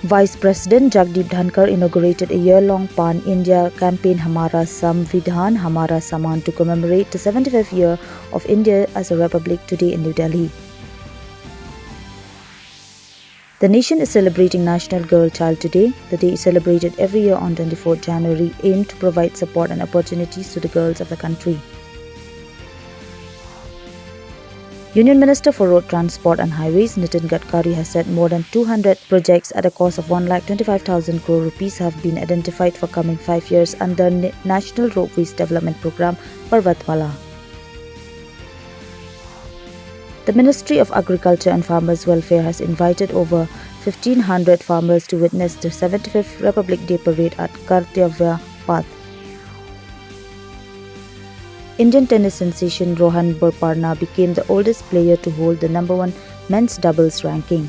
Vice President Jagdeep Dhankar inaugurated a year-long pan-India campaign Hamara Samvidhan Hamara Saman to commemorate the 75th year of India as a republic today in New Delhi. The nation is celebrating National Girl Child Day. The day is celebrated every year on 24th January, aimed to provide support and opportunities to the girls of the country. Union Minister for Road Transport and Highways Nitin Gadkari has said more than 200 projects at a cost of 1,25,000 crore rupees have been identified for coming 5 years under National Roadways Development Programme Parvatmala. The Ministry of Agriculture and Farmers Welfare has invited over 1,500 farmers to witness the 75th Republic Day Parade at Kartavya Path. Indian tennis sensation Rohan Bopanna became the oldest player to hold the #1 men's doubles ranking.